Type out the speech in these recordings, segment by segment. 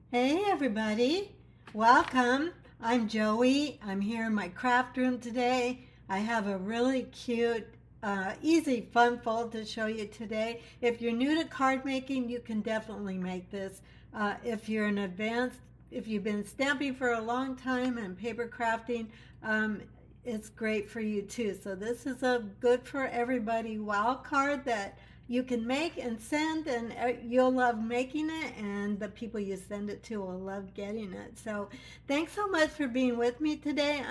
Hey everybody, welcome. I'm Joey. I'm here in my craft room today. I have a really cute, easy, fun fold to show you today. If you're new to card making, you can definitely make this. If you're an advanced, if you've been stamping for a long time and paper crafting, it's great for you too. So this is a good for everybody wow card that you can make and send, and you'll love making it, and the people you send it to will love getting it. So thanks so much for being with me today.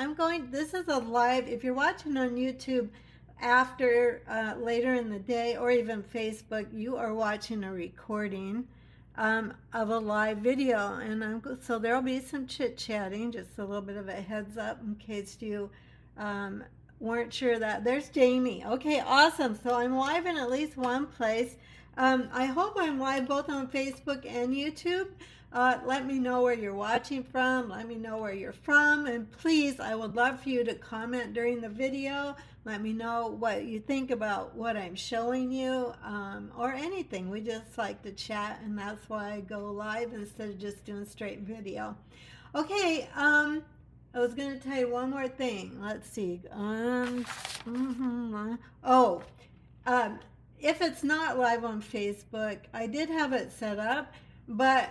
This is a live, if you're watching on YouTube after later in the day, or even Facebook, you are watching a recording of a live video, and so there'll be some chit-chatting, just a little bit of a heads up in case you weren't sure. That there's Jamie. Okay, awesome. So I'm live in at least one place. I hope I'm live both on Facebook and YouTube. Let me know where you're watching from. Let me know where you're from, and please, I would love for you to comment during the video. Let me know what you think about what I'm showing you, or anything. We just like to chat, and that's why I go live instead of just doing straight video. Okay, I was going to tell you one more thing. Let's see. If it's not live on Facebook, I did have it set up, but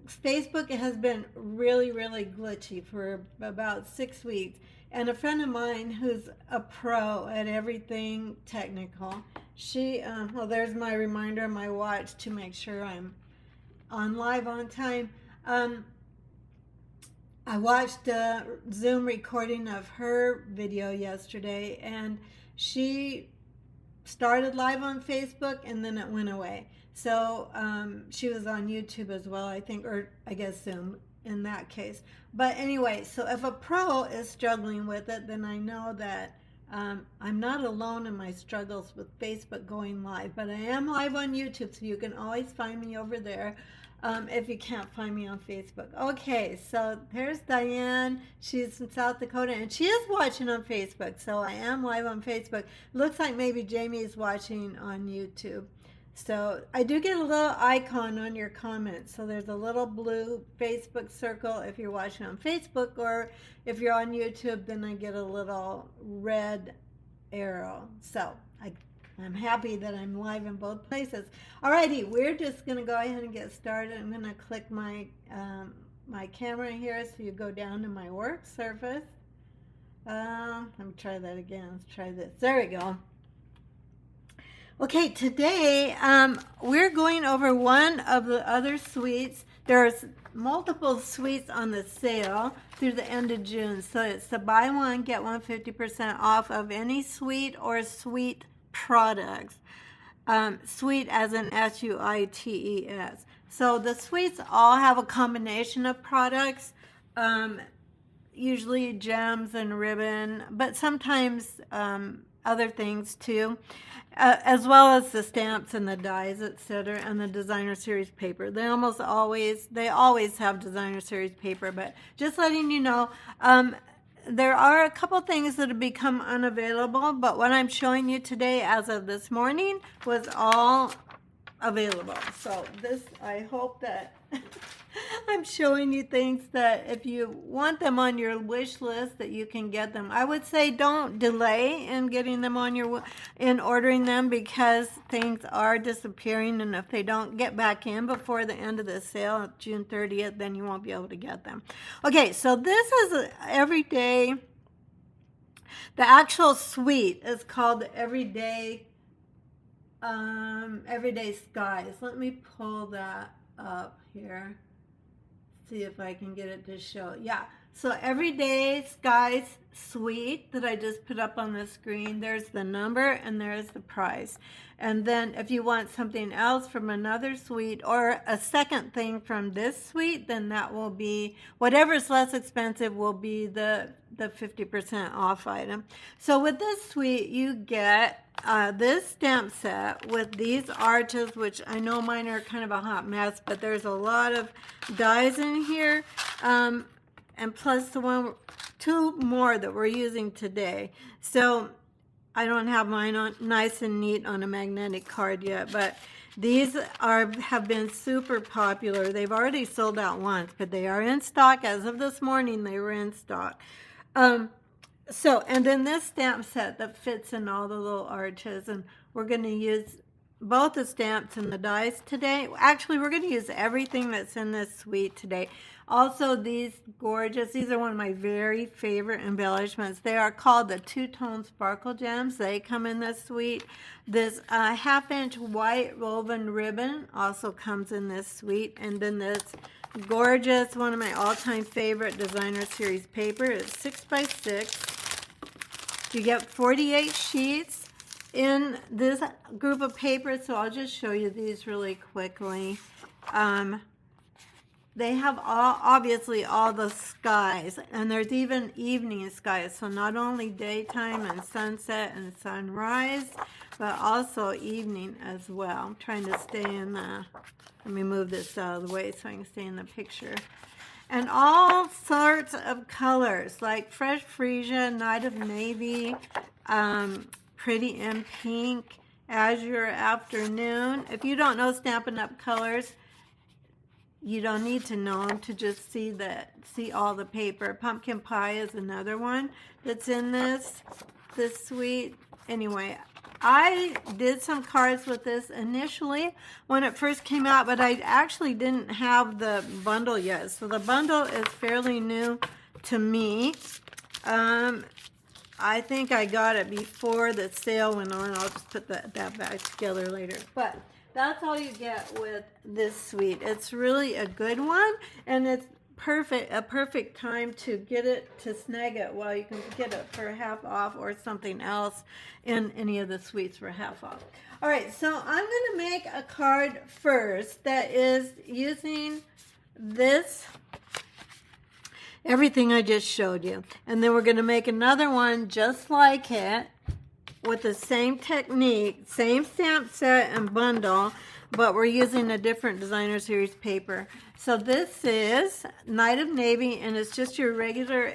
Facebook has been really, really glitchy for about 6 weeks. And a friend of mine who's a pro at everything technical, well, there's my reminder on my watch to make sure I'm on live on time. I watched a Zoom recording of her video yesterday, and she started live on Facebook and then it went away. So she was on YouTube as well, I think, or I guess Zoom in that case. But anyway, so if a pro is struggling with it, then I know that I'm not alone in my struggles with Facebook going live. But I am live on YouTube, so you can always find me over there. If you can't find me on Facebook. Okay, so there's Diane. She's from South Dakota, and she is watching on Facebook. So I am live on Facebook. Looks like maybe Jamie is watching on YouTube. So I do get a little icon on your comments. So there's a little blue Facebook circle if you're watching on Facebook, or if you're on YouTube, then I get a little red arrow. So I'm happy that I'm live in both places. Alrighty, we're just going to go ahead and get started. I'm going to click my my camera here, so you go down to my work surface. Let me try that again. Let's try this. There we go. Okay, today we're going over one of the other suites. There's multiple suites on the sale through the end of June. So it's the buy one, get one 50% off of any suite or suite products. Suite as in SUITES. So the suites all have a combination of products, usually gems and ribbon, but sometimes other things too, as well as the stamps and the dies, etc., and the designer series paper. They always have designer series paper, but just letting you know, there are a couple things that have become unavailable, but what I'm showing you today as of this morning was all available. So I hope that I'm showing you things that if you want them on your wish list, that you can get them. I would say don't delay in getting them in ordering them, because things are disappearing, and if they don't get back in before the end of the sale, June 30th, then you won't be able to get them. Okay, so this is everyday. The actual suite is called the Everyday Skies. Let me pull that up here. See if I can get it to show. Yeah, so Everyday Skies suite that I just put up on the screen, there's the number and there's the price. And then if you want something else from another suite, or a second thing from this suite, then that will be, whatever's less expensive will be the 50% off item. So with this suite, you get this stamp set with these arches, which I know mine are kind of a hot mess, but there's a lot of dies in here, and plus two more that we're using today. So I don't have mine on nice and neat on a magnetic card yet, but These have been super popular. They've already sold out once, but they are in stock. As of this morning, they were in stock. And then this stamp set that fits in all the little arches, and we're going to use both the stamps and the dies today. Actually, we're going to use everything that's in this suite today. Also, these gorgeous, these are one of my very favorite embellishments. They are called the two-tone sparkle gems. They come in this suite. This half-inch white woven ribbon also comes in this suite. And then this gorgeous, one of my all-time favorite designer series paper. It's 6x6. You get 48 sheets in this group of papers, so I'll just show you these really quickly. They have obviously all the skies, and there's even evening skies, so not only daytime and sunset and sunrise, but also evening as well. I'm trying to stay in the, let me move this out of the way so I can stay in the picture. And all sorts of colors, like Fresh Freesia, Night of Navy, Pretty in Pink, Azure Afternoon. If you don't know Stampin' Up colors, you don't need to know them to just see all the paper. Pumpkin Pie is another one that's in this suite. Anyway, I did some cards with this initially when it first came out, but I actually didn't have the bundle yet. So the bundle is fairly new to me. I think I got it before the sale went on. I'll just put that back together later. But that's all you get with this suite. It's really a good one, and it's a perfect time to get it, to snag it while you can get it for half off or something else in any of the suites for half off. All right, so I'm going to make a card first that is using this, everything I just showed you. And then we're going to make another one just like it, with the same technique, same stamp set and bundle, but we're using a different designer series paper. So this is Night of Navy, and it's just your regular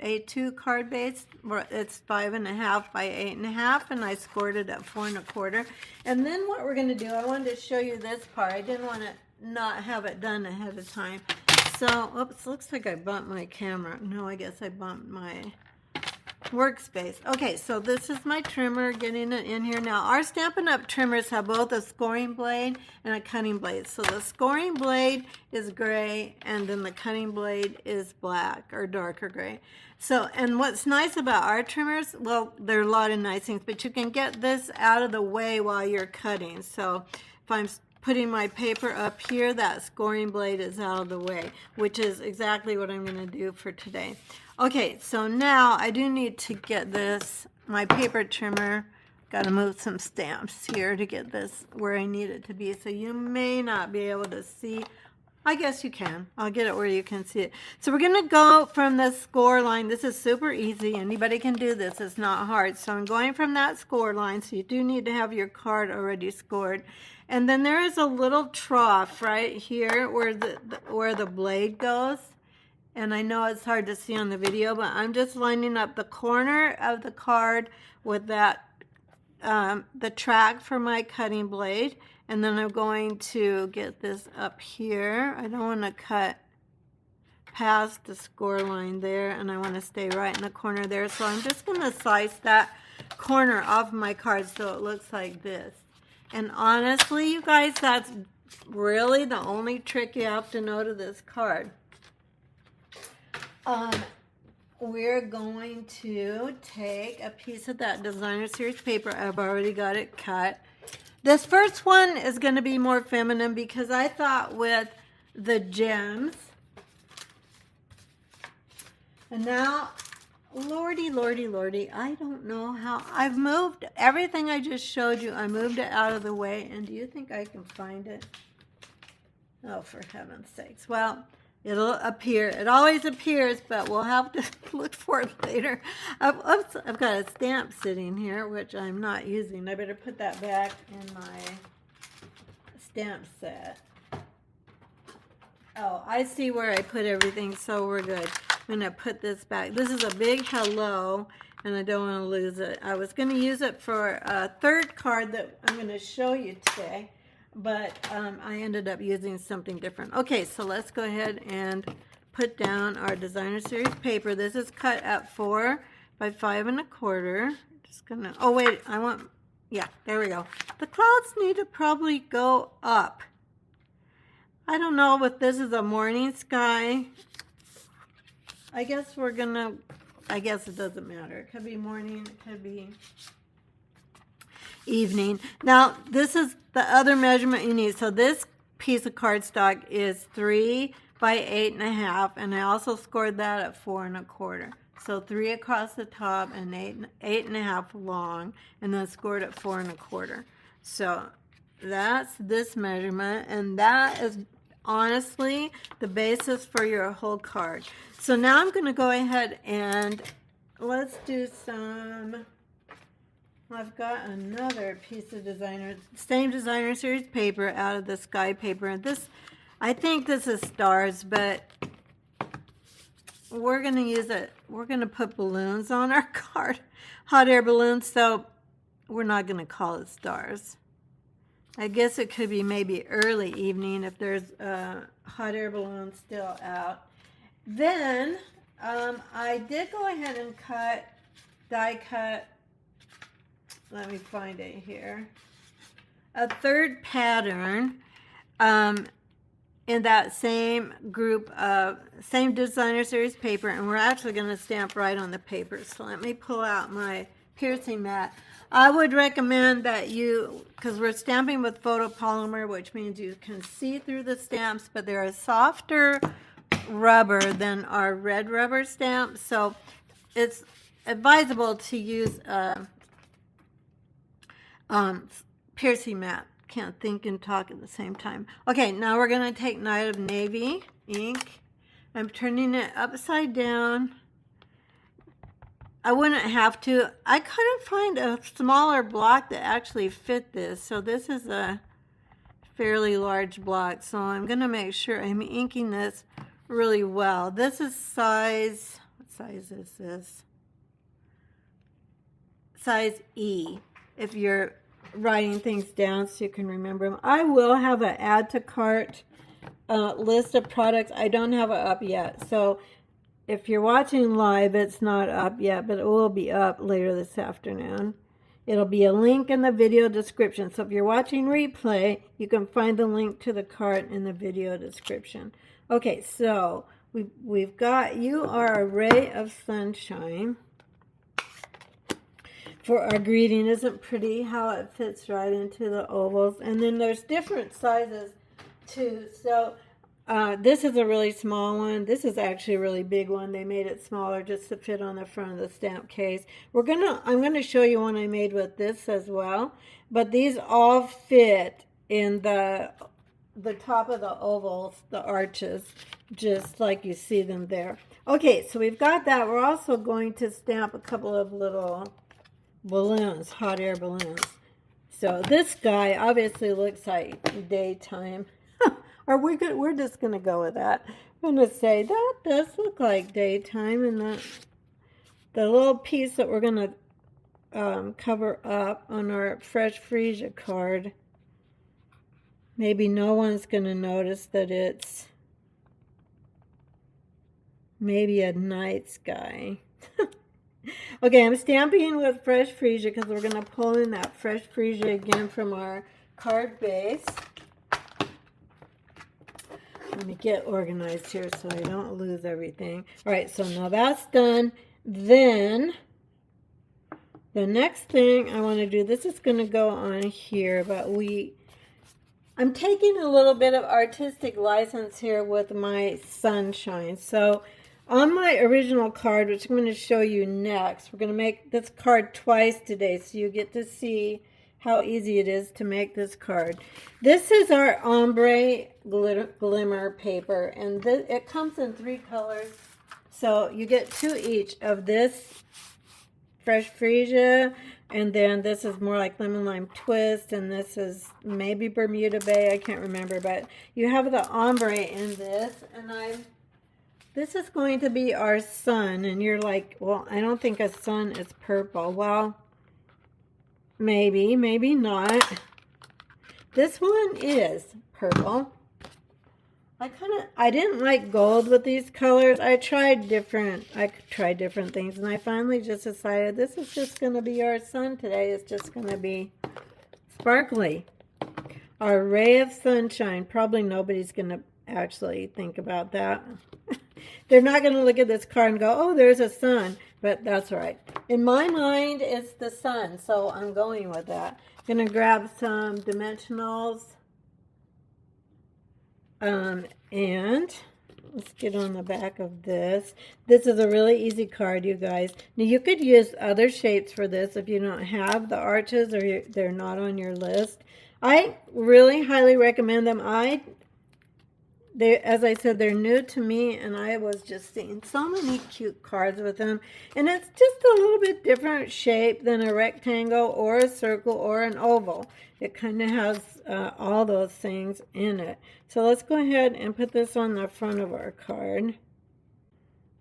A2 card base. It's 5.5 by 8.5, and I scored it at 4 1/4. And then what we're going to do, I wanted to show you this part. I didn't want to not have it done ahead of time. So, oops, looks like I bumped my camera. No, I guess I bumped my workspace. Okay, so this is my trimmer, getting it in here. Now, our Stampin' Up trimmers have both a scoring blade and a cutting blade. So the scoring blade is gray, and then the cutting blade is black or darker gray. So, and what's nice about our trimmers, well, there are a lot of nice things, but you can get this out of the way while you're cutting. So if I'm putting my paper up here, that scoring blade is out of the way, which is exactly what I'm going to do for today. Okay, so now I do need to get this, my paper trimmer, got to move some stamps here to get this where I need it to be. So you may not be able to see. I guess you can. I'll get it where you can see it. So we're going to go from the score line. This is super easy. Anybody can do this. It's not hard. So I'm going from that score line. So you do need to have your card already scored. And then there is a little trough right here where the blade goes. And I know it's hard to see on the video, but I'm just lining up the corner of the card with that, the track for my cutting blade. And then I'm going to get this up here. I don't want to cut past the score line there, and I want to stay right in the corner there. So I'm just going to slice that corner off my card so it looks like this. And honestly, you guys, that's really the only trick you have to know to this card. We're going to take a piece of that designer series paper. I've already got it cut. This first one is going to be more feminine because I thought with the gems. And now, lordy, lordy, lordy, I don't know how. I've moved everything I just showed you. I moved it out of the way. And do you think I can find it? Oh, for heaven's sakes. Well, it'll appear. It always appears, but we'll have to look for it later. Oops, I've got a stamp sitting here, which I'm not using. I better put that back in my stamp set. Oh, I see where I put everything, so we're good. I'm going to put this back. This is a big hello, and I don't want to lose it. I was going to use it for a third card that I'm going to show you today. but I ended up using something different. Okay, so let's go ahead and put down our designer series paper. This is cut at 4 by 5 1/4. Just gonna, oh wait, I want, yeah, there we go. The clouds need to probably go up. I don't know if this is a morning sky. I guess we're gonna, I guess it doesn't matter. It could be morning, it could be evening. Now, this is the other measurement you need. So this piece of cardstock is 3 by 8 1/2, and I also scored that at 4 1/4. So 3 across the top and 8 1/2 long, and then scored at 4 1/4. So that's this measurement, and that is honestly the basis for your whole card. So now I'm going to go ahead and let's do some, I've got another piece of same designer series paper out of the sky paper. And this, I think this is stars, but we're going to use it. We're going to put balloons on our card, hot air balloons. So we're not going to call it stars. I guess it could be maybe early evening if there's hot air balloons still out. Then I did go ahead and die cut, let me find it here, a third pattern in that same group of, same designer series paper, and we're actually going to stamp right on the paper. So let me pull out my piercing mat. I would recommend that you, because we're stamping with photopolymer, which means you can see through the stamps, but they're a softer rubber than our red rubber stamps. So it's advisable to use a piercing mat. Can't think and talk at the same time. Okay, now we're going to take Night of Navy ink. I'm turning it upside down. I wouldn't have to. I couldn't find a smaller block that actually fit this. So this is a fairly large block. So I'm going to make sure I'm inking this really well. This is size, what size is this? Size E, if you're writing things down so you can remember them. I will have an add to cart list of products. I don't have it up yet. So if you're watching live, it's not up yet, but it will be up later this afternoon. It'll be a link in the video description. So if you're watching replay, you can find the link to the cart in the video description. Okay, so we've got You Are a Ray of Sunshine for our greeting. Isn't pretty how it fits right into the ovals? And then there's different sizes too. So this is a really small one. This is actually a really big one. They made it smaller just to fit on the front of the stamp case. I'm gonna show you one I made with this as well. But these all fit in the top of the ovals, the arches, just like you see them there. Okay, so we've got that. We're also going to stamp a couple of little balloons, hot air balloons. So this guy obviously looks like daytime. Or we're just going to go with that. I'm going to say that does look like daytime. And the little piece that we're going to cover up on our Fresh Freesia card, maybe no one's going to notice that it's maybe a night sky. Okay, I'm stamping with Fresh Freesia because we're going to pull in that Fresh Freesia again from our card base. Let me get organized here so I don't lose everything. All right, so now that's done. Then the next thing I want to do, this is going to go on here, but I'm taking a little bit of artistic license here with my sunshine. So on my original card, which I'm going to show you next, we're going to make this card twice today so you get to see how easy it is to make this card. This is our ombre glimmer paper, and it comes in 3 colors. So you get 2 each of this Fresh Freesia, and then this is more like Lemon Lime Twist, and this is maybe Bermuda Bay, I can't remember, but you have the ombre in this, and this is going to be our sun, and you're like, well, I don't think a sun is purple. Well, maybe not. This one is purple. I didn't like gold with these colors. I tried different things, and I finally just decided this is just going to be our sun today. It's just going to be sparkly. Our ray of sunshine. Probably nobody's going to actually think about that. They're not going to look at this card and go, oh, there's a sun. But that's all right. In my mind, it's the sun, so I'm going with that. I'm going to grab some dimensionals. And let's get on the back of this. This is a really easy card, you guys. Now, you could use other shapes for this if you don't have the arches or they're not on your list. I really highly recommend them. As I said, they're new to me, and I was just seeing so many cute cards with them. And it's just a little bit different shape than a rectangle or a circle or an oval. It kind of has all those things in it. So let's go ahead and put this on the front of our card,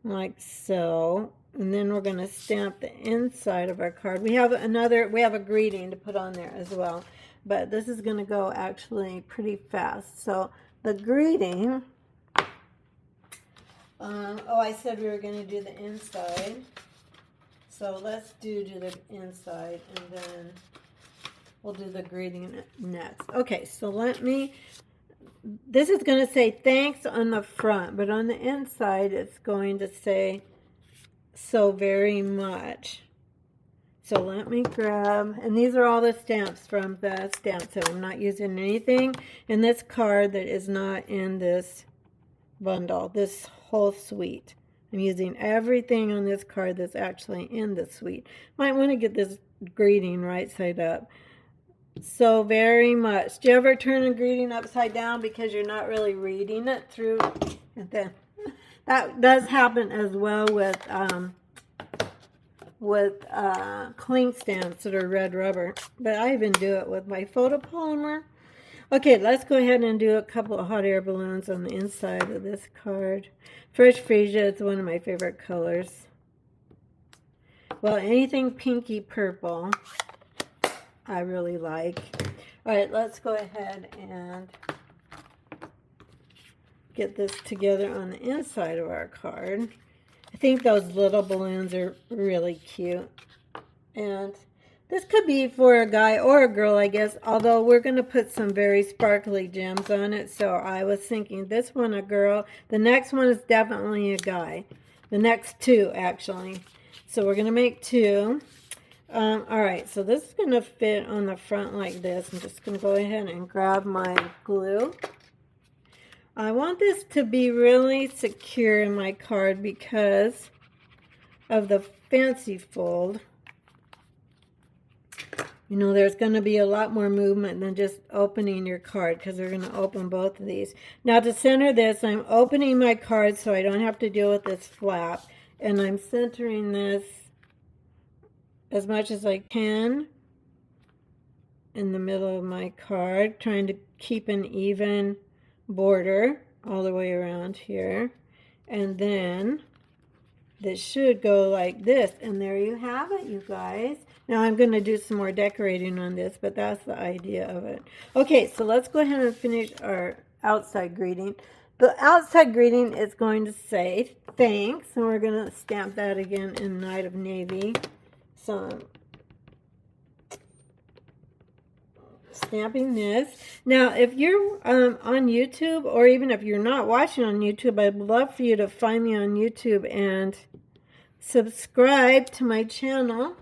like so. And then we're going to stamp the inside of our card. We have a greeting to put on there as well. But this is going to go actually pretty fast. So the greeting, I said we were going to do the inside. So let's do the inside, and then we'll do the greeting next. Okay, so this is going to say thanks on the front, but on the inside it's going to say so very much. So let me grab, and these are all the stamps from the stamp set. I'm not using anything in this card that is not in this bundle, this whole suite. I'm using everything on this card that's actually in the suite. Might want to get this greeting right side up. So very much. Do you ever turn a greeting upside down because you're not really reading it through? And then that does happen as well with cling stamps that are red rubber, but I even do it with my photopolymer. Okay, let's go ahead and do a couple of hot air balloons on the inside of this card. Fresh Freesia is one of my favorite colors. Well, anything pinky purple I really like. All right, let's go ahead and get this together on the inside of our card. I think those little balloons are really cute. And this could be for a guy or a girl, I guess, although we're going to put some very sparkly gems on it. So I was thinking this one a girl. The next one is definitely a guy. The next two, actually. So we're going to make two. All right, so this is going to fit on the front like this. I'm just going to go ahead and grab my glue. I want this to be really secure in my card because of the fancy fold. You know, there's going to be a lot more movement than just opening your card because we're going to open both of these. Now to center this, I'm opening my card so I don't have to deal with this flap. And I'm centering this as much as I can in the middle of my card, trying to keep an even border all the way around here. And then this should go like this, and there you have it, you guys. Now I'm going to do some more decorating on this, but that's the idea of it. Okay, so let's go ahead and finish our outside greeting. The outside greeting is going to say thanks, and we're going to stamp that again in Night of Navy. So I'm stamping this. Now, if you're on YouTube, or even if you're not watching on YouTube, I'd love for you to find me on YouTube and subscribe to my channel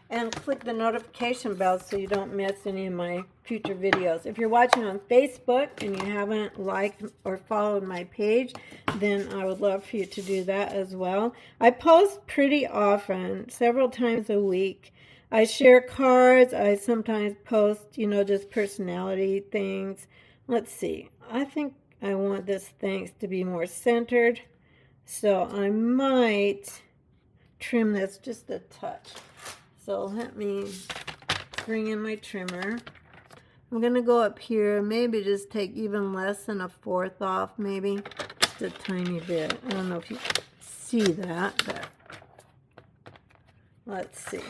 and click the notification bell so you don't miss any of my future videos. If you're watching on Facebook and you haven't liked or followed my page, then I would love for you to do that as well. I post pretty often, several times a week. I share cards. I sometimes post, you know, just personality things. Let's see. I think I want this thanks to be more centered. So I might trim this just a touch. So let me bring in my trimmer. I'm going to go up here, maybe just take even less than a fourth off, maybe just a tiny bit. I don't know if you see that, but let's see.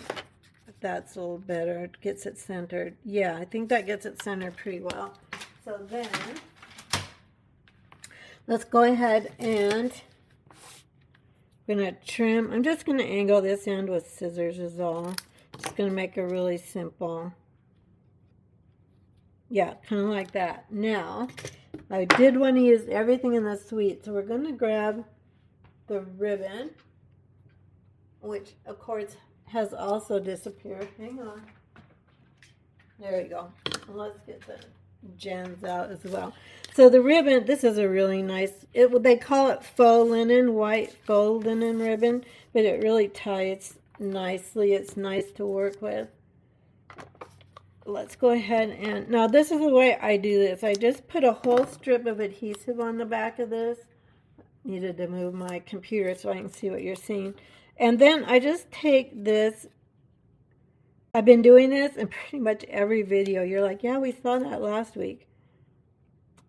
that's a little better. It gets it centered. Yeah, I think that gets it centered pretty well. So then, let's go ahead and I'm going to trim. I'm just going to angle this end with scissors is all. Just going to make it really simple. Yeah, kind of like that. Now, I did want to use everything in the suite, so we're going to grab the ribbon, which of course has also disappeared. Hang on. There we go. Let's get the gems out as well. So the ribbon, this is a really nice, they call it faux linen, white faux linen ribbon, but it really ties nicely. It's nice to work with. Let's go ahead and, now this is the way I do this. I just put a whole strip of adhesive on the back of this. Needed to move my computer so I can see what you're seeing. And then I just take this. I've been doing this in pretty much every video. You're like, yeah, we saw that last week.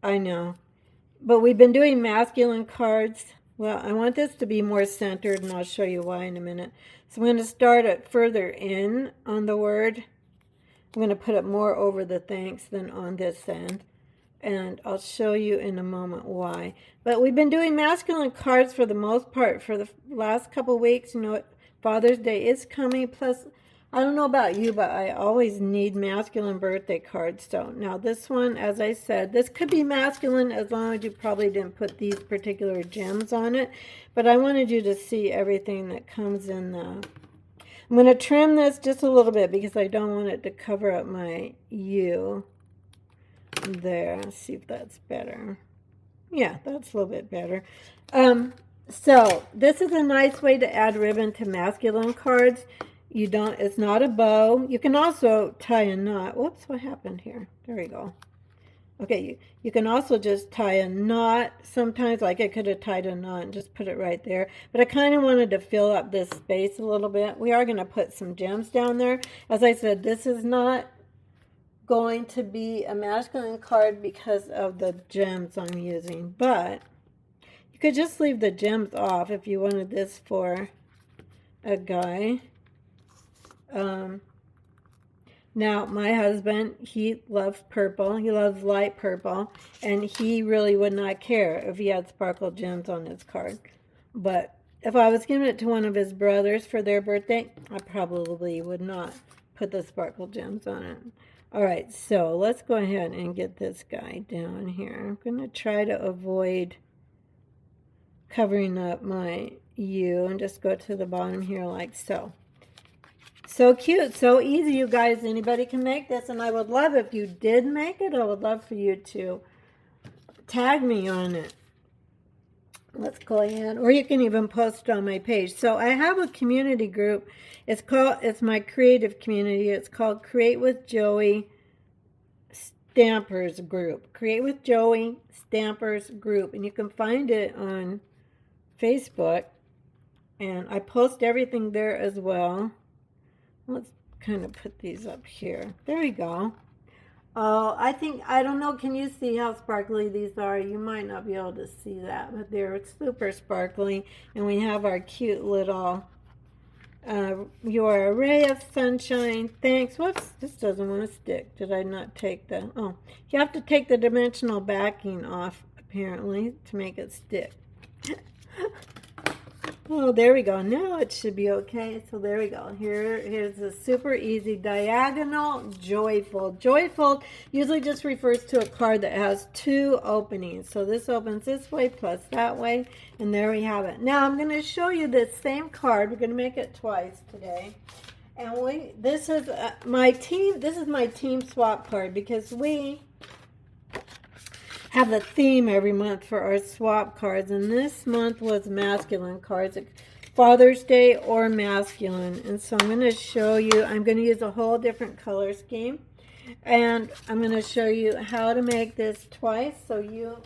I know. But we've been doing masculine cards. Well, I want this to be more centered, and I'll show you why in a minute. So I'm going to start it further in on the word. I'm going to put it more over the thanks than on this end. And I'll show you in a moment why. But we've been doing masculine cards for the most part for the last couple weeks. You know, Father's Day is coming. Plus, I don't know about you, but I always need masculine birthday cards. So now this one, as I said, this could be masculine as long as you probably didn't put these particular gems on it. But I wanted you to see everything that comes in the... I'm going to trim this just a little bit because I don't want it to cover up my U. There, let's see if that's better. Yeah, that's a little bit better. So this is a nice way to add ribbon to masculine cards. You don't, it's not a bow. You can also tie a knot. Whoops, what happened here? There we go. Okay, you can also just tie a knot. Sometimes, like I could have tied a knot and just put it right there. But I kind of wanted to fill up this space a little bit. We are going to put some gems down there. As I said, this is not going to be a masculine card because of the gems I'm using. But you could just leave the gems off if you wanted this for a guy. Now, my husband, he loves purple. He loves light purple. And he really would not care if he had sparkle gems on his card. But if I was giving it to one of his brothers for their birthday, I probably would not put the sparkle gems on it. All right, so let's go ahead and get this guy down here. I'm going to try to avoid covering up my U and just go to the bottom here like so. So cute, so easy, you guys. Anybody can make this, and I would love if you did make it. I would love for you to tag me on it. Let's go ahead, or you can even post it on my page. So I have a community group. It's my creative community. It's called Create with Joey Stampers Group. Create with Joey Stampers Group, and you can find it on Facebook. And I post everything there as well. Let's kind of put these up here. There we go. Oh, I don't know, can you see how sparkly these are? You might not be able to see that, but they're super sparkly. And we have our cute little, your array of sunshine. Thanks. Whoops, this doesn't want to stick. Did I not take the, oh, you have to take the dimensional backing off, apparently, to make it stick. Oh, there we go. Now it should be okay. So there we go. Here's a super easy diagonal joyful. Joyful usually just refers to a card that has two openings. So this opens this way plus that way. And there we have it. Now I'm going to show you this same card. We're going to make it twice today. And this is my team swap card because we have a theme every month for our swap cards, and this month was masculine cards, Father's Day or masculine. And so I'm going to show you, I'm going to use a whole different color scheme, and I'm going to show you how to make this twice so you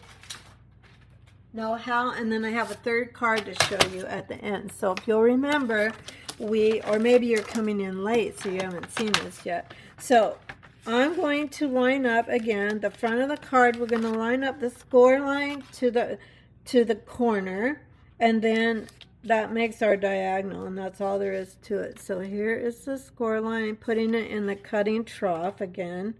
know how, and then I have a third card to show you at the end. So if you'll remember, or maybe you're coming in late so you haven't seen this yet. So I'm going to line up again the front of the card. We're going to line up the score line to the corner, and then that makes our diagonal, and that's all there is to it. So here is the score line, putting it in the cutting trough again,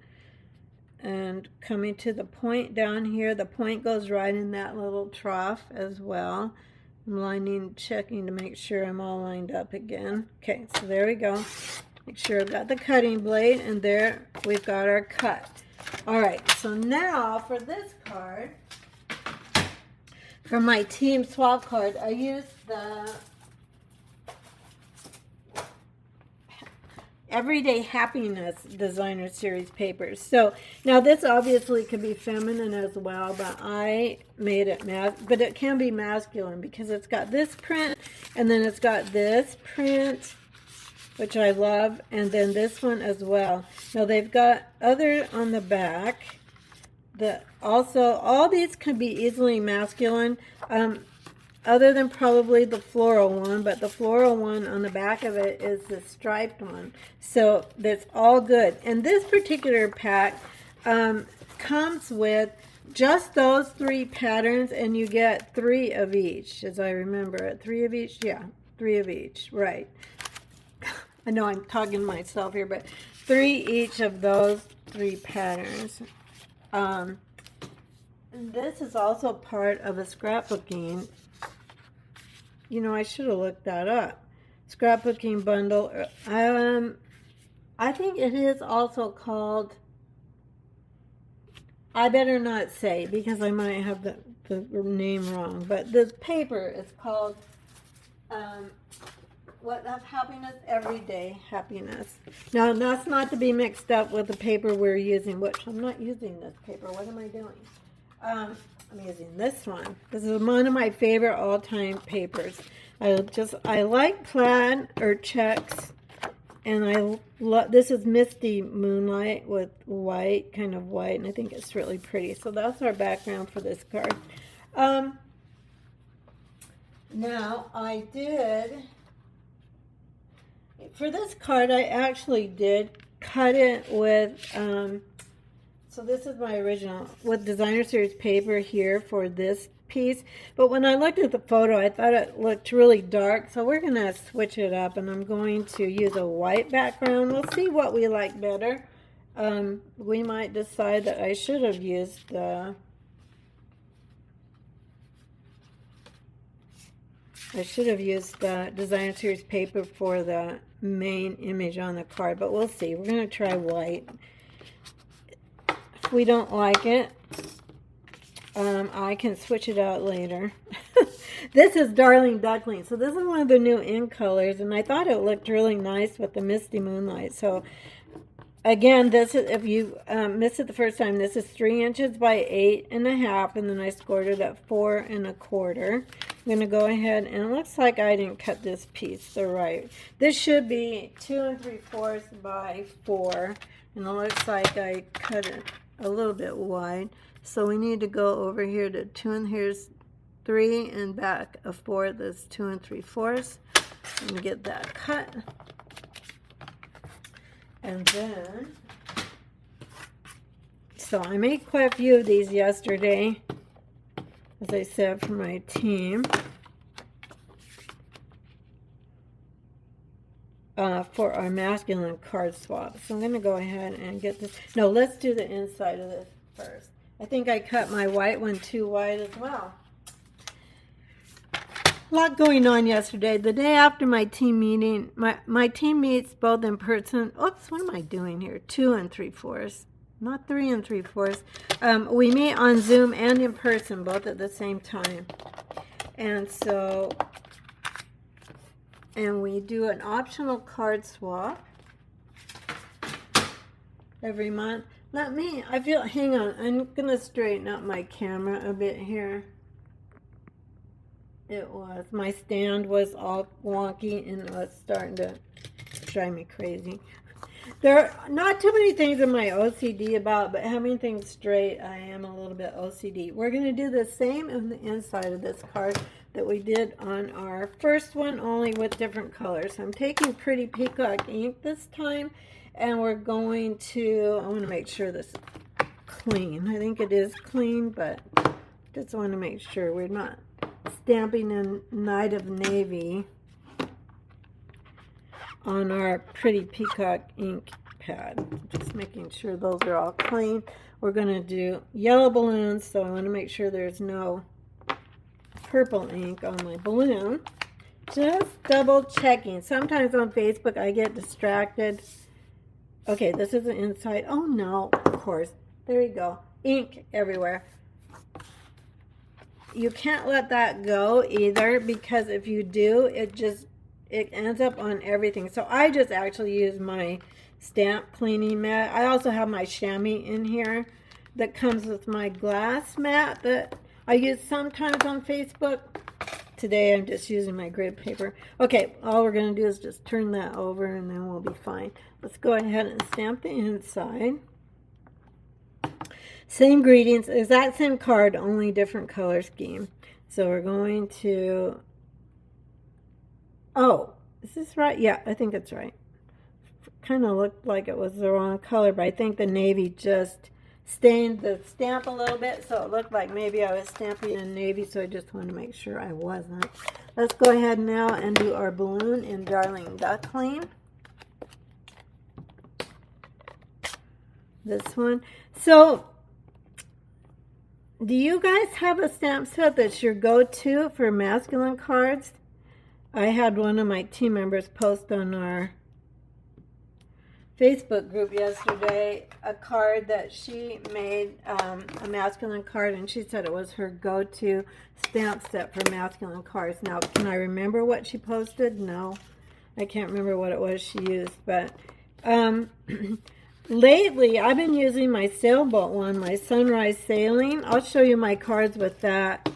and coming to the point down here. The point goes right in that little trough as well. I'm checking to make sure I'm all lined up again. Okay, so there we go. Make sure I've got the cutting blade, and there we've got our cut. All right, so now for this card, for my team swap card, I used the Everyday Happiness Designer Series papers. So now this obviously could be feminine as well, but I made it but it can be masculine because it's got this print, and then it's got this print, which I love, and then this one as well. Now they've got other on the back. Also, all these can be easily masculine, other than probably the floral one, but the floral one on the back of it is the striped one. So that's all good. And this particular pack comes with just those 3 patterns, and you get 3 of each, as I remember it. 3 of each? Yeah, 3 of each, right. I know I'm talking to myself here, but 3 each of those 3 patterns. This is also part of a scrapbooking. You know, I should have looked that up. Scrapbooking bundle. I think it is also called, I better not say because I might have the name wrong, but the paper is called What of Happiness, Everyday Happiness. Now, that's not to be mixed up with the paper we're using, which I'm not using this paper. What am I doing? I'm using this one. This is one of my favorite all-time papers. I like plaid or checks, and I love, this is Misty Moonlight with white, kind of white, and I think it's really pretty. So that's our background for this card. Now, I did, for this card, I actually did cut it with, so this is my original, with Designer Series paper here for this piece. But when I looked at the photo, I thought it looked really dark. So we're going to switch it up, and I'm going to use a white background. We'll see what we like better. We might decide that I should have used the... Designer Series paper for the main image on the card, but we'll see. We're going to try white. If we don't like it, I can switch it out later. This is Darling Duckling. So this is one of the new in colors, and I thought it looked really nice with the Misty Moonlight. So again, this is, if you missed it the first time, this is 3 inches by 8.5, and then I scored it at 4 1/4. I'm going to go ahead, and it looks like I didn't cut this piece the right. This should be 2 3/4 by 4, and it looks like I cut it a little bit wide. So we need to go over here to 2, and here's 3 and back a 4. That's 2 3/4. And get that cut. And then, so I made quite a few of these yesterday, as I said, for my team. For our masculine card swap. So I'm going to go ahead and get this. No, let's do the inside of this first. I think I cut my white one too wide as well. A lot going on yesterday. The day after my team meeting, my team meets both in person. Oops, what am I doing here? 2 3/4, not 3 3/4. We meet on Zoom and in person, both at the same time. And so, and we do an optional card swap every month. Hang on, I'm going to straighten up my camera a bit here. My stand was all wonky, and it was starting to drive me crazy. There are not too many things in my OCD about, but having things straight, I am a little bit OCD. We're going to do the same on the inside of this card that we did on our first one, only with different colors. I'm taking Pretty Peacock ink this time, and we're going to, I want to make sure this is clean. I think it is clean, but just want to make sure we're not stamping in Night of Navy on our pretty peacock ink pad. Just making sure those are all clean. We're going to do yellow balloons, so I want to make sure there's no purple ink on my balloon. Just double checking. Sometimes on Facebook I get distracted. Okay, this is the inside. Oh no, of course. There you go. Ink everywhere. You can't let that go either, because if you do, it ends up on everything. So I just actually use my stamp cleaning mat. I also have my chamois in here that comes with my glass mat that I use sometimes on Facebook. Today I'm just using my grid paper. Okay, all we're going to do is just turn that over and then we'll be fine. Let's go ahead and stamp the inside. Same greetings, exact same card, only different color scheme. So we're going to, oh, is this right? Yeah, I think it's right. Kind of looked like it was the wrong color, but I think the navy just stained the stamp a little bit, so it looked like maybe I was stamping in navy, so I just wanted to make sure I wasn't. Let's go ahead now and do our balloon in Darling Duckling. This one. So, do you guys have a stamp set that's your go-to for masculine cards? I had one of my team members post on our Facebook group yesterday a card that she made, a masculine card, and she said it was her go-to stamp set for masculine cards. Now, can I remember what she posted? No, I can't remember what it was she used, but lately I've been using my sailboat one, my Sunrise Sailing. I'll show you my cards with that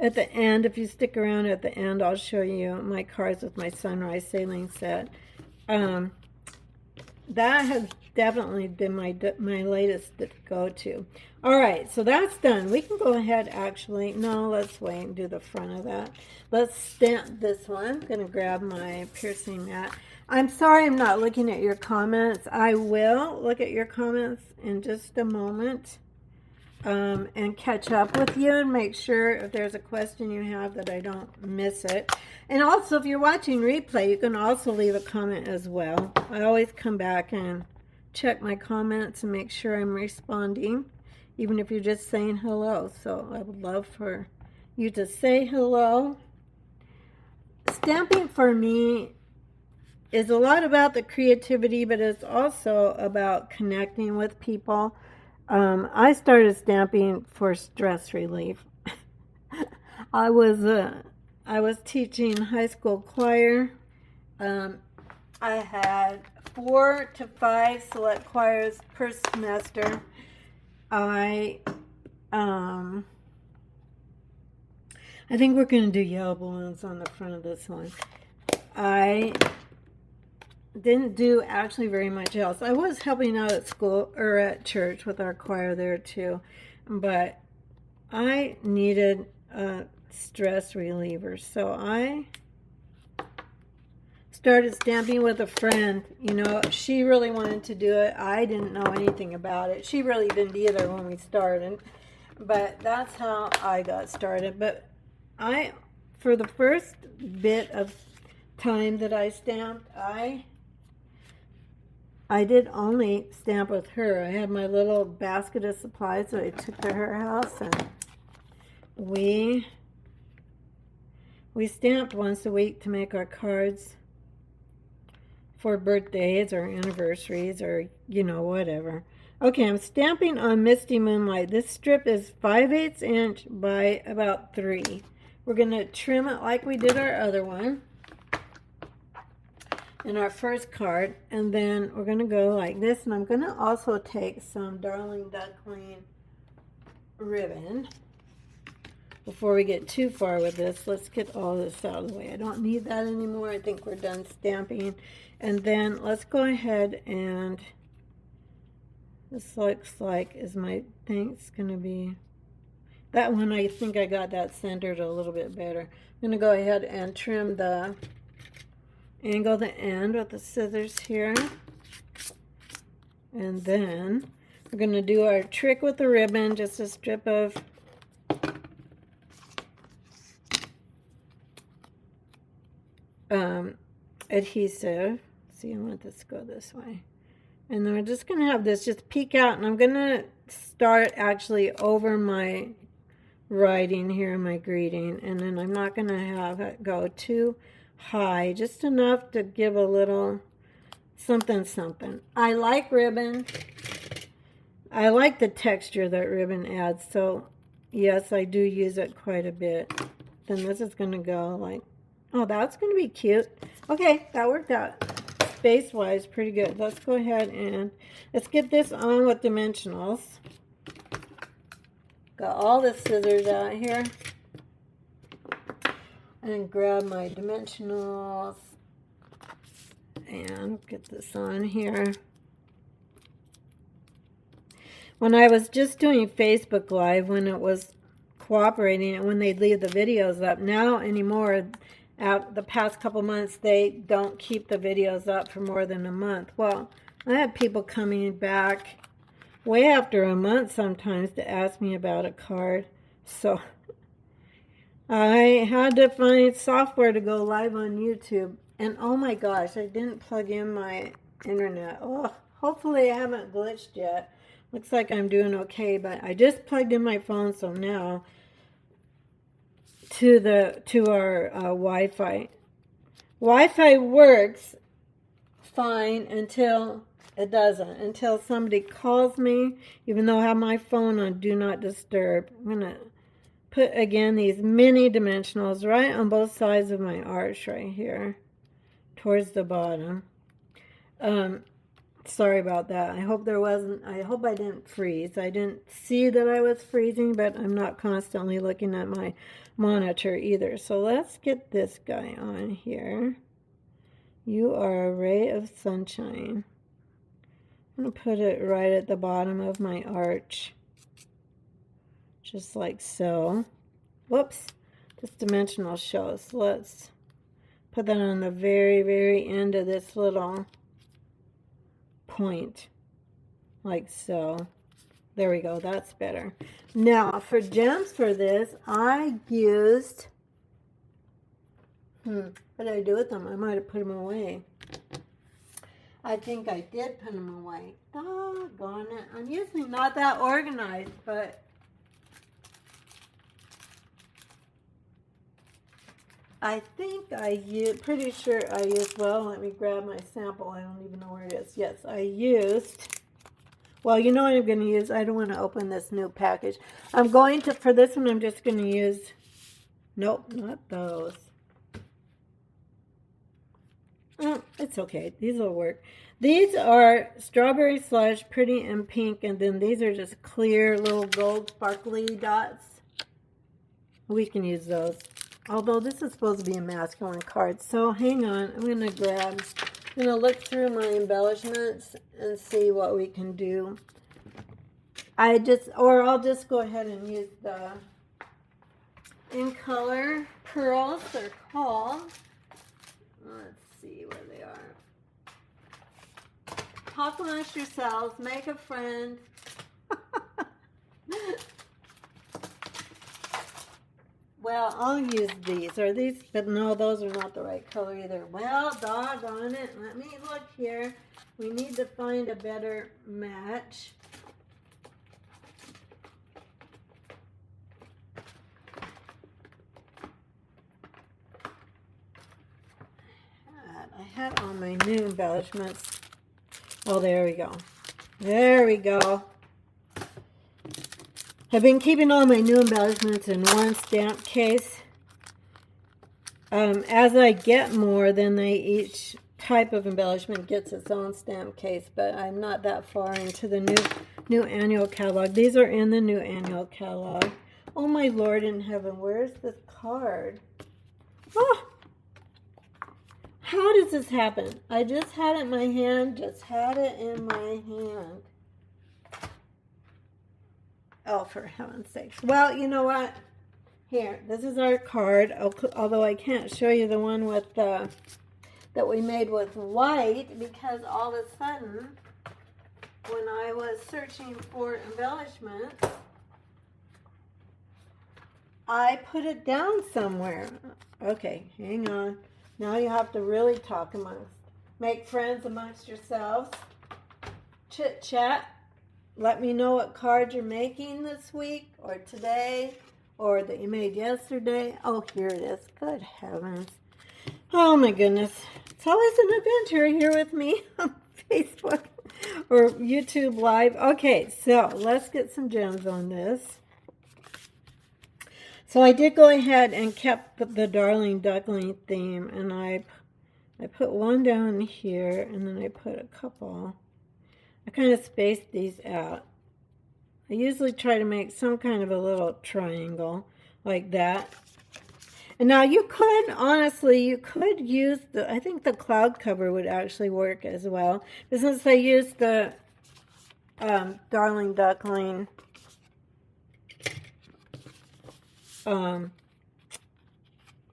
at the end. If you stick around at the end, I'll show you my cards with my Sunrise Sailing set. That has definitely been my latest go-to. All right, so that's done. We can go ahead, actually. No, let's wait and do the front of that. Let's stamp this one. I'm going to grab my piercing mat. I'm sorry I'm not looking at your comments. I will look at your comments in just a moment and catch up with you and make sure if there's a question you have that I don't miss it. And also, if you're watching replay, you can also leave a comment as well. I always come back and check my comments and make sure I'm responding, even if you're just saying hello. So I would love for you to say hello. Stamping for me is a lot about the creativity, but it's also about connecting with people. I started stamping for stress relief. I was teaching high school choir. I had 4 to 5 select choirs per semester. I think we're going to do yellow balloons on the front of this one. I didn't do actually very much else. I was helping out at school or at church with our choir there too, but I needed a stress reliever, so I started stamping with a friend. You know, she really wanted to do it. I didn't know anything about it. She really didn't either when we started, but that's how I got started. But for the first bit of time that I stamped, I did only stamp with her. I had my little basket of supplies that I took to her house, and we stamped once a week to make our cards for birthdays or anniversaries or, you know, whatever. Okay, I'm stamping on Misty Moonlight. This strip is 5/8 inch by about 3. We're going to trim it like we did our other one in our first card, and then we're going to go like this, and I'm going to also take some Darling Duckling ribbon. Before we get too far with this, let's get all this out of the way. I don't need that anymore. I think we're done stamping. And then let's go ahead and this looks like is my thing. It's going to be that one. I think I got that centered a little bit better. I'm going to go ahead and trim the angle the end with the scissors here. And then we're going to do our trick with the ribbon, just a strip of adhesive. See, I want this to go this way. And then we're just going to have this just peek out, and I'm going to start actually over my writing here, my greeting, and then I'm not going to have it go too high, just enough to give a little something something. I like ribbon. I like the texture that ribbon adds, so yes, I do use it quite a bit. Then this is going to go like, oh, that's going to be cute. Okay, that worked out space-wise pretty good. Let's go ahead and let's get this on with dimensionals. Got all the scissors out here. And grab my dimensionals and get this on here. When I was just doing Facebook Live, when it was cooperating and when they'd leave the videos up, now anymore, the past couple months, they don't keep the videos up for more than a month. Well, I had people coming back way after a month sometimes to ask me about a card. So I had to find software to go live on YouTube. And oh my gosh, I didn't plug in my internet. Oh, hopefully I haven't glitched yet. Looks like I'm doing okay, but I just plugged in my phone, so now to our Wi-Fi. Wi-Fi works fine until it doesn't. Until somebody calls me, even though I have my phone on Do Not Disturb. I'm going to put, again, these mini dimensionals right on both sides of my arch right here, towards the bottom. Sorry about that. I hope I didn't freeze. I didn't see that I was freezing, but I'm not constantly looking at my monitor either. So let's get this guy on here. You are a ray of sunshine. I'm going to put it right at the bottom of my arch. Just like so. Whoops. This dimensional shows. So let's put that on the very, very end of this little point. Like so. There we go. That's better. Now, for gems for this, I used... what did I do with them? I might have put them away. I think I did put them away. Doggone it. I'm usually not that organized, but I think pretty sure I used, well, let me grab my sample. I don't even know where it is. Yes, I used, well, you know what I'm going to use? I don't want to open this new package. I'm going to, for this one, I'm just going to use, nope, not those. Oh, it's okay. These will work. These are Strawberry Slush, Pretty and Pink, and then these are just clear little gold sparkly dots. We can use those. Although this is supposed to be a masculine card. So hang on. I'm going to look through my embellishments and see what we can do. I'll just go ahead and use the In Color pearls. They're called. Let's see where they are. Talk amongst yourselves. Make a friend. Well, I'll use these. Are these? But no, those are not the right color either. Well, doggone it. Let me look here. We need to find a better match. I had all my new embellishments. Oh, there we go. There we go. I've been keeping all my new embellishments in one stamp case. As I get more, then each type of embellishment gets its own stamp case, but I'm not that far into the new annual catalog. These are in the new annual catalog. Oh my Lord in heaven, where's this card? Oh! How does this happen? I just had it in my hand, Oh, for heaven's sakes. Well, you know what? Here, this is our card, although I can't show you the one with that we made with white, because all of a sudden, when I was searching for embellishments, I put it down somewhere. Okay, hang on. Now you have to really make friends amongst yourselves. Chit chat. Let me know what cards you're making this week or today or that you made yesterday. Oh, here it is. Good heavens. Oh my goodness. It's always an adventure here with me on Facebook or YouTube Live. Okay, so let's get some gems on this. So I did go ahead and kept the Darling Duckling theme, and I put one down here, and then I put a couple. I kind of spaced these out. I usually try to make some kind of a little triangle like that. And now you could, honestly, you could use I think the cloud cover would actually work as well. But since I used the Darling Duckling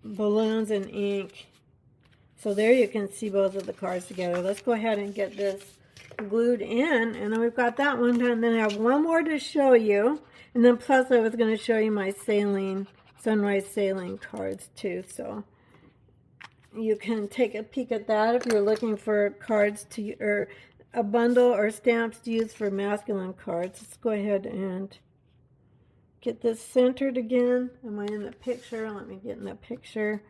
balloons and ink. So there you can see both of the cards together. Let's go ahead and get this glued in, and then we've got that one done. Then I have one more to show you, and then plus I was going to show you my sunrise sailing cards too, so you can take a peek at that if you're looking for cards or a bundle or stamps to use for masculine cards. Let's go ahead and get this centered again. Am I in the picture? Let me get in the picture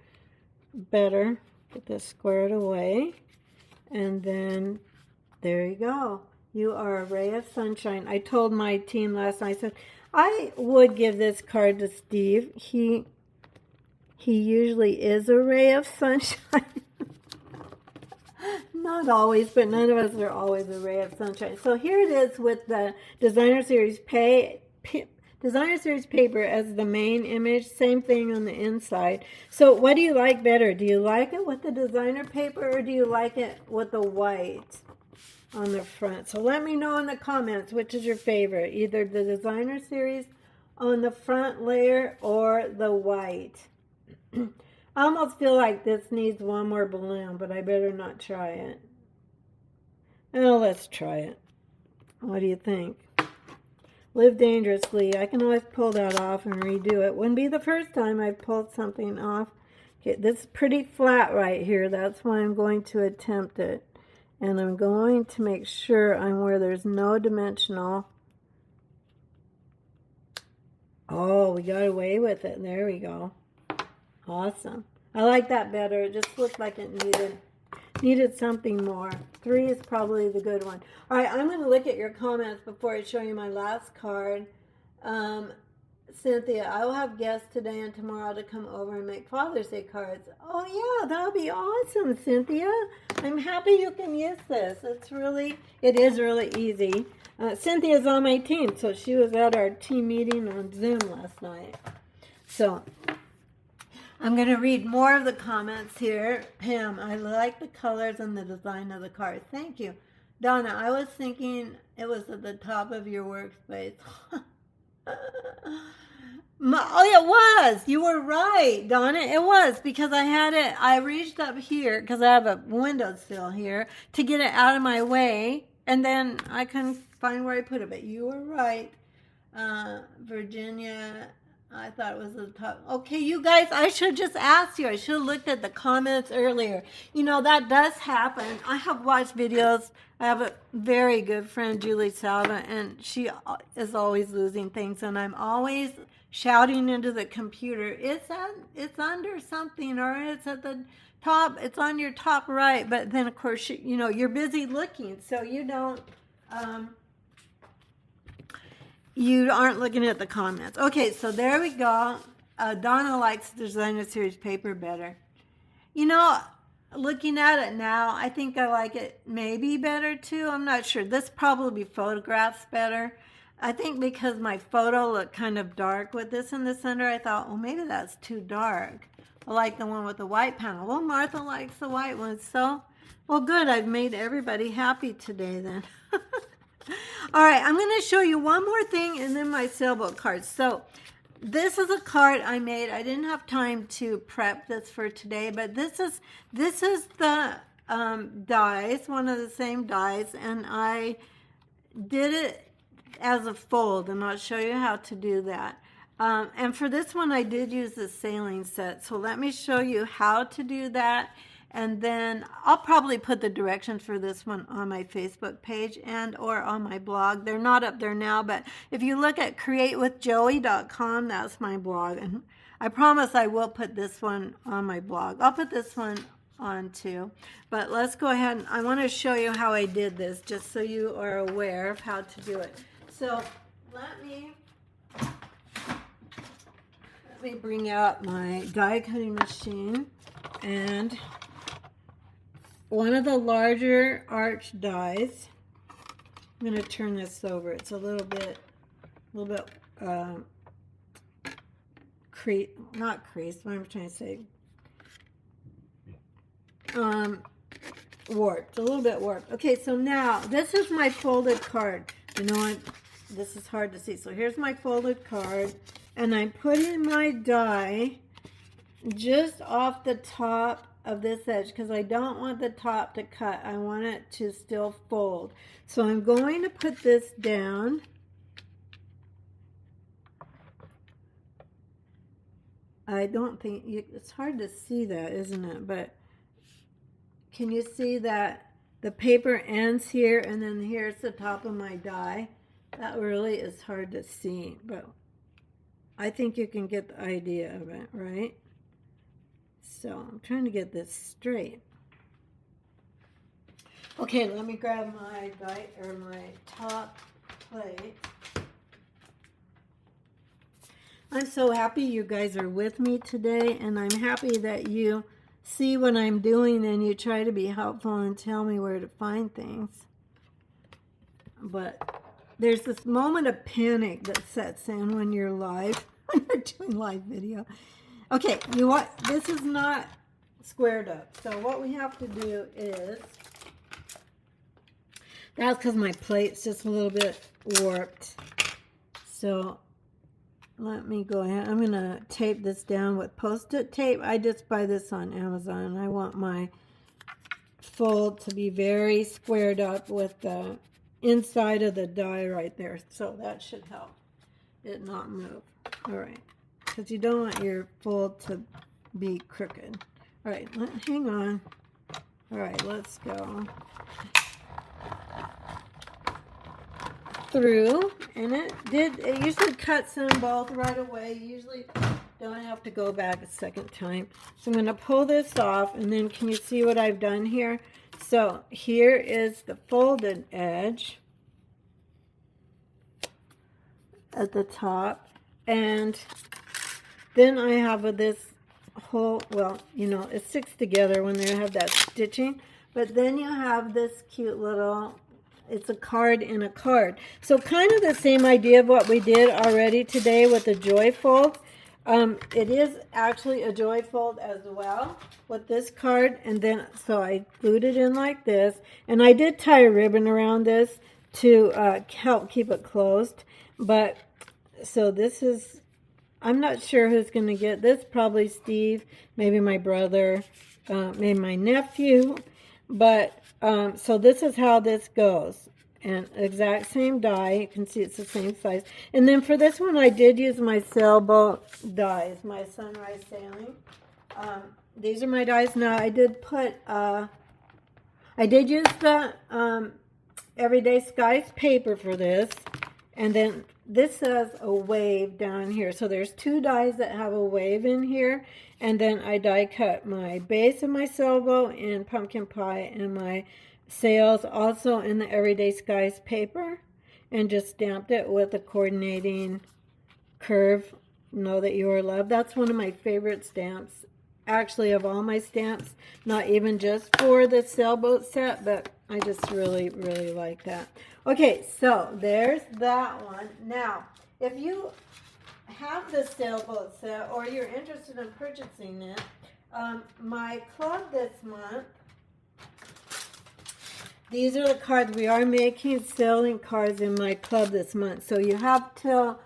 better. Get this squared away, and then there you go. You are a ray of sunshine. I told my team last night, I said, I would give this card to Steve. He usually is a ray of sunshine. Not always, but none of us are always a ray of sunshine. So here it is with the Designer Series Designer Series paper as the main image. Same thing on the inside. So what do you like better? Do you like it with the designer paper, or do you like it with the white on the front? So let me know in the comments which is your favorite, either the Designer Series on the front layer or the white. I almost feel like this needs one more balloon, but I better not try it. Oh, let's try it. What do you think? Live dangerously. I can always pull that off and redo it. Wouldn't be the first time I've pulled something off. Okay, this is pretty flat right here. That's why I'm going to attempt it. And I'm going to make sure I'm where there's no dimensional. Oh, we got away with it. There we go. Awesome. I like that better. It just looked like it needed something more. 3 is probably the good one. All right, I'm going to look at your comments before I show you my last card. Cynthia, I will have guests today and tomorrow to come over and make Father's Day cards. Oh yeah, that'll be awesome, Cynthia. I'm happy you can use this. It is really easy. Cynthia's on my team, so she was at our team meeting on Zoom last night. So I'm going to read more of the comments here. Pam, I like the colors and the design of the cards. Thank you. Donna, I was thinking it was at the top of your workspace. Oh, it was. You were right, Donna. It was, because I reached up here because I have a windowsill here to get it out of my way, and then I couldn't find where I put it, but you were right. Virginia, I thought it was at the top. Okay, you guys, I should just ask you. I should have looked at the comments earlier. You know, that does happen. I have watched videos. I have a very good friend, Julie Salva, and she is always losing things, and I'm always shouting into the computer, it's under something, or it's at the top, it's on your top right. But then, of course, you know, you're busy looking, so you don't, you aren't looking at the comments. Okay, so there we go. Donna likes the Designer Series paper better. You know, looking at it now, I think I like it maybe better too. I'm not sure. This probably photographs better. I think because my photo looked kind of dark with this in the center, I thought, well, maybe that's too dark. I like the one with the white panel. Well, Martha likes the white one, so, well, good. I've made everybody happy today then. All right, I'm going to show you one more thing and then my sailboat cards. So this is a card I made. I didn't have time to prep this for today, but this is the dies, one of the same dies, and I did it as a fold, and I'll show you how to do that. And for this one, I did use the sailing set. So let me show you how to do that. And then I'll probably put the directions for this one on my Facebook page and or on my blog. They're not up there now, but if you look at createwithjoey.com, that's my blog. And I promise I will put this one on my blog. I'll put this one on too. But let's go ahead and I want to show you how I did this just so you are aware of how to do it. So let me bring out my die cutting machine and one of the larger arch dies. I'm going to turn this over. It's a little bit not creased, what I'm trying to say, warped, a little bit warped. Okay, so now this is my folded card. You know what? This is hard to see. So here's my folded card, and I'm putting my die just off the top of this edge because I don't want the top to cut. I want it to still fold. So I'm going to put this down. I don't think it's hard to see that, isn't it? But can you see that the paper ends here and then here's the top of my die? That really is hard to see, but I think you can get the idea of it, right? So I'm trying to get this straight. Okay, let me grab my die or my top plate. I'm so happy you guys are with me today, and I'm happy that you see what I'm doing and you try to be helpful and tell me where to find things. But there's this moment of panic that sets in when you're live, when you're doing live video. Okay, this is not squared up. So what we have to do is, that's because my plate's just a little bit warped. So let me go ahead. I'm going to tape this down with Post-it tape. I just buy this on Amazon. I want my fold to be very squared up with the inside of the die right there. So that should help it not move. All right. Because you don't want your fold to be crooked. All right. Hang on. All right. Let's go through, and it usually cuts them both right away. You usually don't have to go back a second time. So I'm going to pull this off, and then can you see what I've done here? So here is the folded edge at the top, and then I have this whole, well, you know, it sticks together when they have that stitching, but then you have this cute little, it's a card in a card. So kind of the same idea of what we did already today with the joy fold. It is actually a joy fold as well with this card. And then, so I glued it in like this. And I did tie a ribbon around this to help keep it closed. But, so this is, I'm not sure who's going to get this. Probably Steve, maybe my brother, maybe my nephew. But so this is how this goes, and exact same die. You can see it's the same size. And then for this one, I did use my sailboat dies, my sunrise sailing. These are my dies. Now I did put, I did use the Everyday Skies paper for this, and then this says a wave down here. So there's two dies that have a wave in here. And then I die cut my base of my sailboat in pumpkin pie and my sails also in the Everyday Skies paper, and just stamped it with a coordinating curve. Know that you are loved. That's one of my favorite stamps, actually, of all my stamps. Not even just for the sailboat set, but I just really, really like that. Okay, so there's that one. Now, if you have the sailboat set or you're interested in purchasing it, my club this month, these are the cards. We are making sailing cards in my club this month. So you have till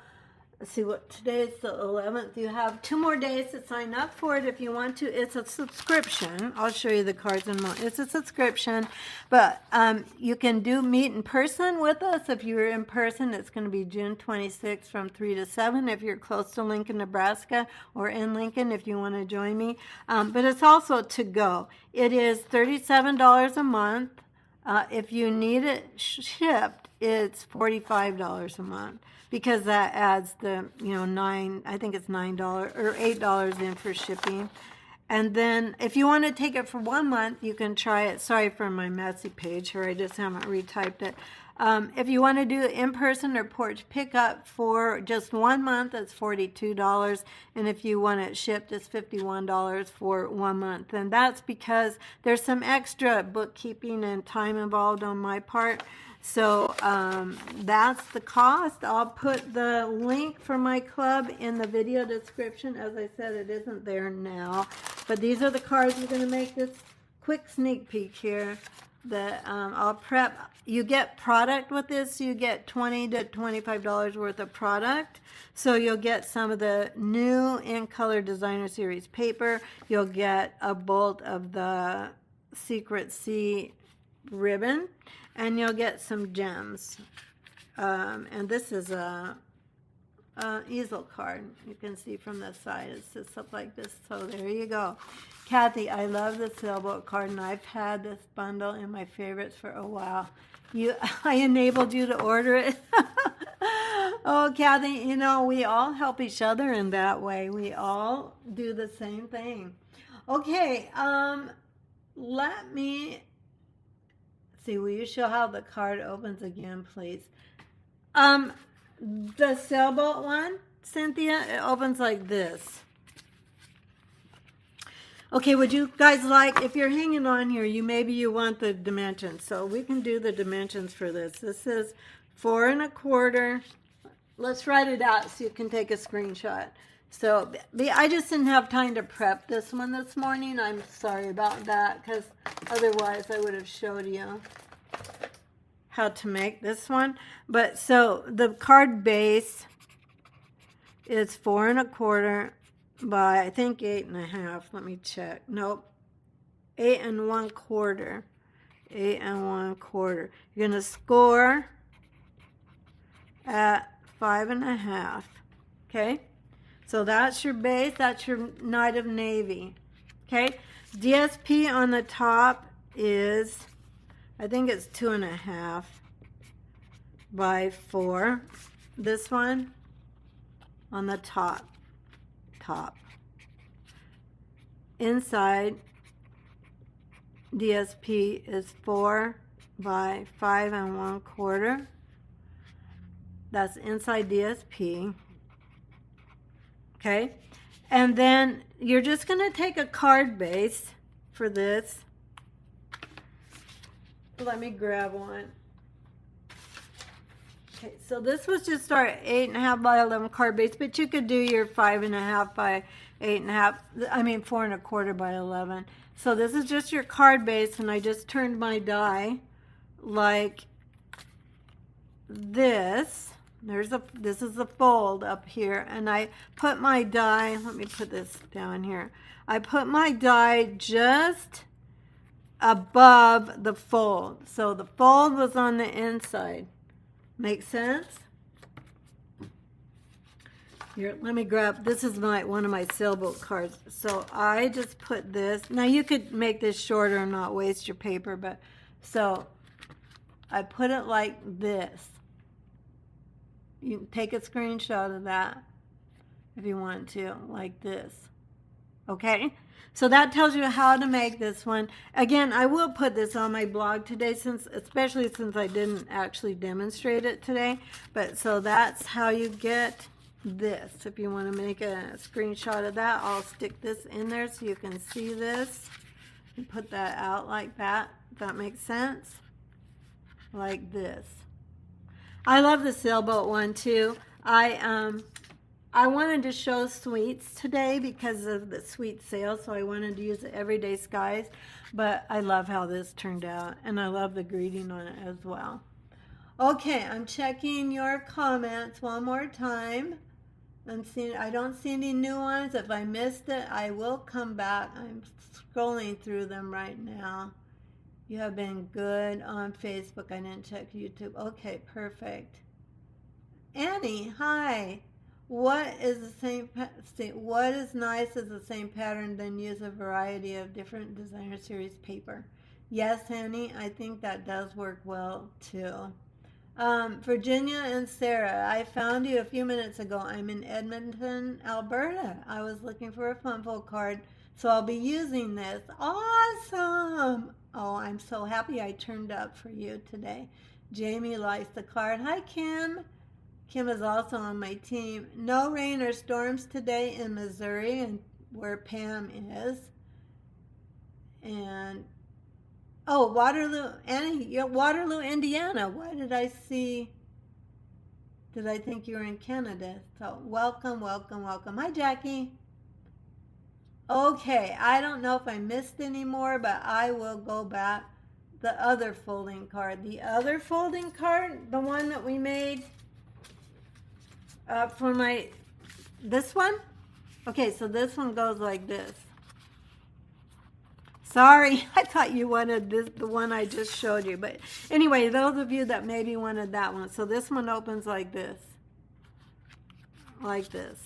let's see what today is, the 11th. You have 2 more days to sign up for it if you want to. It's a subscription. I'll show you the cards in a moment. It's a subscription, but you can meet in person with us. If you're in person, it's going to be June 26th from 3 to 7 if you're close to Lincoln, Nebraska, or in Lincoln if you want to join me. But it's also to go. It is $37 a month. If you need it shipped, it's $45 a month, because that adds the, I think it's $9 or $8 in for shipping. And then if you want to take it for 1 month, you can try it. Sorry for my messy page here. I just haven't retyped it. If you want to do it in person or porch pickup for just 1 month, it's $42. And if you want it shipped, it's $51 for 1 month. And that's because there's some extra bookkeeping and time involved on my part. So that's the cost. I'll put the link for my club in the video description. As I said, it isn't there now. But these are the cards. We're going to make this quick sneak peek here. That I'll prep. You get product with this. You get $20 to $25 worth of product. So you'll get some of the new In Color Designer Series paper. You'll get a bolt of the Secret Sea ribbon. And you'll get some gems. And this is a easel card. You can see from the side. It's just up like this. So there you go. Kathy, I love the sailboat card, and I've had this bundle in my favorites for a while. I enabled you to order it. Oh, Kathy, we all help each other in that way. We all do the same thing. Okay, let me see. Will you show how the card opens again, please? The sailboat one, Cynthia, it opens like this. Okay, would you guys if you're hanging on here, maybe you want the dimensions. So we can do the dimensions for this. This is 4 1/4. Let's write it out so you can take a screenshot. So I just didn't have time to prep this one this morning. I'm sorry about that, because otherwise I would have showed you how to make this one. But so the card base is 4 1/4 by, I think, 8 1/2. Let me check. Nope. 8 1/4. 8 1/4. You're going to score at 5 1/2. Okay? So that's your base. That's your Knight of Navy. Okay? DSP on the top is, I think it's 2 1/2 by 4. This one on the top. Inside DSP is 4 by 5 1/4. That's inside DSP. Okay, and then you're just going to take a card base for this. Let me grab one. Okay, so this was just our 8 1/2 by 11 card base, but you could do your 5 1/2 by 8 1/2. 4 1/4 by 11. So this is just your card base, and I just turned my die like this. This is the fold up here, and I put my die. Let me put this down here. I put my die just above the fold, so the fold was on the inside. Make sense? Here, let me grab, this is one of my sailboat cards. So I just put this. Now you could make this shorter and not waste your paper, but so I put it like this. You can take a screenshot of that if you want to, like this. Okay? So that tells you how to make this one. Again, I will put this on my blog today, especially since I didn't actually demonstrate it today. But so that's how you get this. If you want to make a screenshot of that, I'll stick this in there so you can see this. And put that out like that. If that makes sense. Like this. I love the sailboat one too. I wanted to show sweets today because of the sweet sale, so I wanted to use the Everyday Skies, but I love how this turned out, and I love the greeting on it as well. Okay, I'm checking your comments one more time. I don't see any new ones. If I missed it, I will come back. I'm scrolling through them right now. You have been good on Facebook. I didn't check YouTube. Okay, perfect. Annie, hi. What is nice is the same pattern, then use a variety of different designer series paper. Yes, Annie, I think that does work well too. Virginia and Sarah, I found you a few minutes ago. I'm in Edmonton, Alberta. I was looking for a Funfold card, so I'll be using this. Awesome! Oh, I'm so happy I turned up for you today. Jamie likes the card. Hi, Kim. Kim is also on my team. No rain or storms today in Missouri, and where Pam is. And oh, Waterloo, Annie, you're Waterloo, Indiana. Why did I see? Did I think you were in Canada? So welcome, welcome, welcome. Hi, Jackie. Okay, I don't know if I missed any more, but I will go back. The other folding card. The other folding card, the one that we made for this one? Okay, so this one goes like this. Sorry, I thought you wanted the one I just showed you. But anyway, those of you that maybe wanted that one. So this one opens like this. Like this.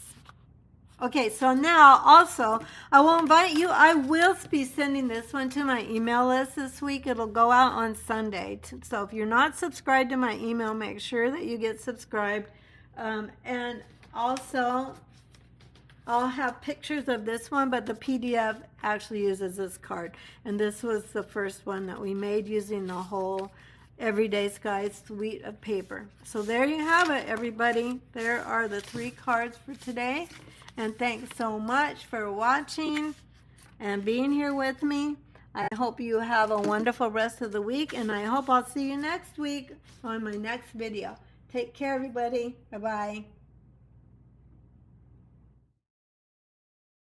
Okay, so now also, I will invite you. I will be sending this one to my email list this week. It'll go out on Sunday. So if you're not subscribed to my email, make sure that you get subscribed. And also, I'll have pictures of this one, but the PDF actually uses this card. And this was the first one that we made using the whole Everyday Sky suite of paper. So there you have it, everybody. There are the 3 cards for today. And thanks so much for watching and being here with me. I hope you have a wonderful rest of the week, and I hope I'll see you next week on my next video. Take care, everybody. Bye-bye.